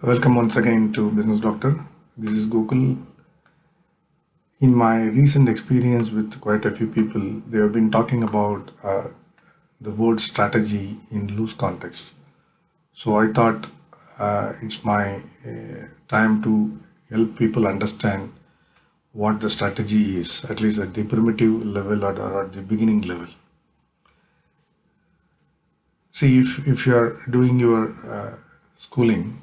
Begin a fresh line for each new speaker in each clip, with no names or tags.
Welcome once again to Business Doctor. This is Gokul. In my recent experience with quite a few people, they have been talking about the word strategy in loose context. So I thought it's my time to help people understand what the strategy is, at least at the primitive level or at the beginning level. See, if you are doing your schooling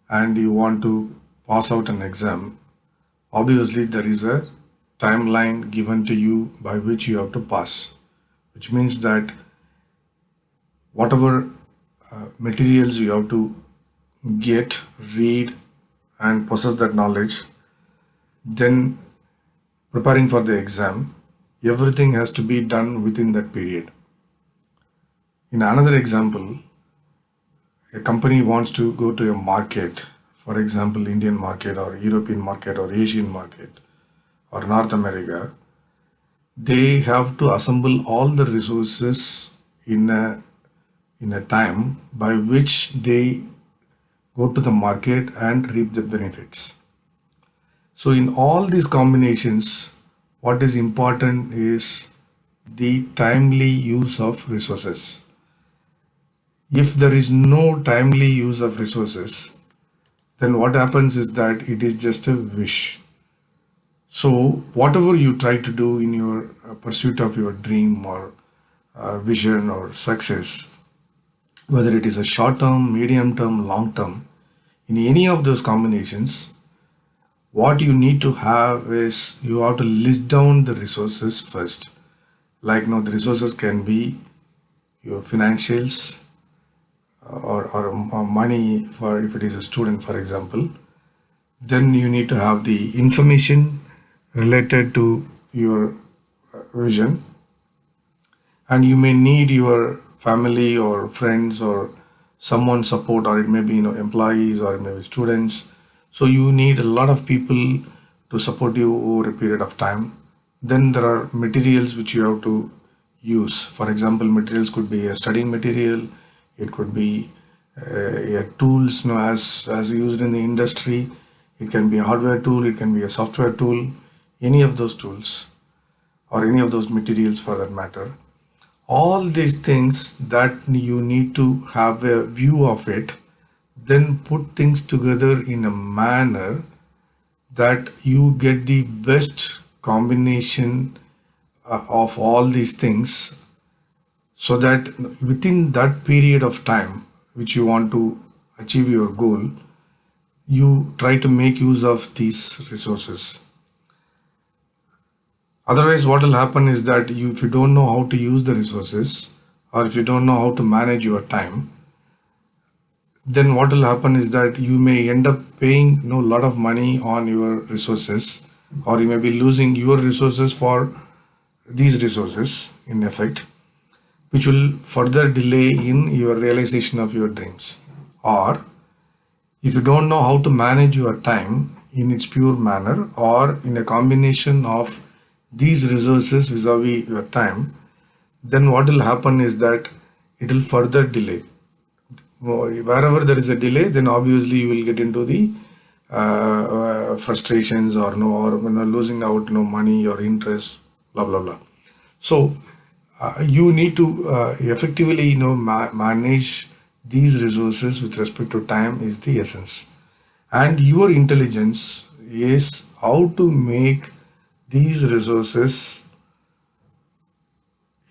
and you want to pass out an exam, obviously there is a timeline given to you by which you have to pass, which means that whatever materials you have to get, read, and possess that knowledge, then preparing for the exam, everything has to be done within that period. In another example, a company wants to go to a market, for example, Indian market or European market or Asian market or North America. They have to assemble all the resources in a time by which they go to the market and reap the benefits. So in all these combinations, what is important is the timely use of resources. If there is no timely use of resources, then what happens is that it is just a wish. So whatever you try to do in your pursuit of your dream or vision or success, whether it is a short term, medium term, long term, in any of those combinations, what you need to have is you have to list down the resources first. Like the resources can be your financials, or money for if it is a student, for example. Then you need to have the information related to your vision, and you may need your family or friends or someone support, or it may be employees, or it may be students. So you need a lot of people to support you over a period of time. Then there are materials which you have to use. For example, materials could be a studying material, it could be tools as used in the industry, it can be a hardware tool, it can be a software tool, any of those tools or any of those materials for that matter. All these things that you need to have a view of it, then put things together in a manner that you get the best combination of all these things, so that within that period of time which you want to achieve your goal, you try to make use of these resources. Otherwise, what will happen is that if you don't know how to use the resources, or if you don't know how to manage your time, then what will happen is that you may end up paying a lot of money on your resources, or you may be losing your resources for these resources in effect, which will further delay in your realization of your dreams. Or if you don't know how to manage your time in its pure manner, or in a combination of these resources vis-a-vis your time, then what will happen is that it will further delay. Wherever there is a delay, then obviously you will get into the frustrations, or losing out money or interest, blah blah blah. So you need to effectively manage these resources with respect to time is the essence, and your intelligence is how to make these resources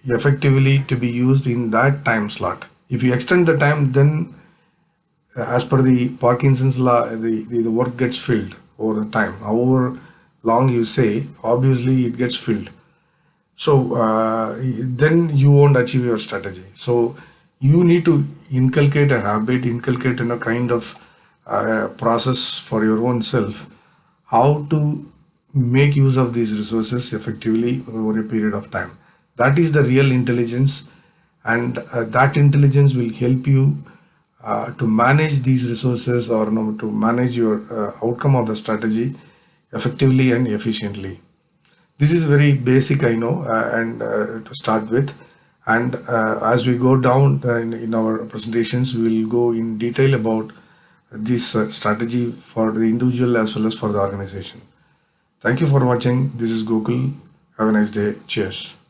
effectively to be used in that time slot. If you extend the time, then as per the Parkinson's law, the work gets filled over the time. However long you say, obviously it gets filled. So then you won't achieve your strategy. So you need to inculcate a habit, inculcate a kind of process for your own self, how to make use of these resources effectively over a period of time. That is the real intelligence, and that intelligence will help you to manage these resources, or to manage your outcome of the strategy effectively and efficiently. This is very basic, I know, and to start with. And as we go down in our presentations, we will go in detail about this strategy for the individual as well as for the organization. Thank you for watching. This is Gokul. Have a nice day. Cheers.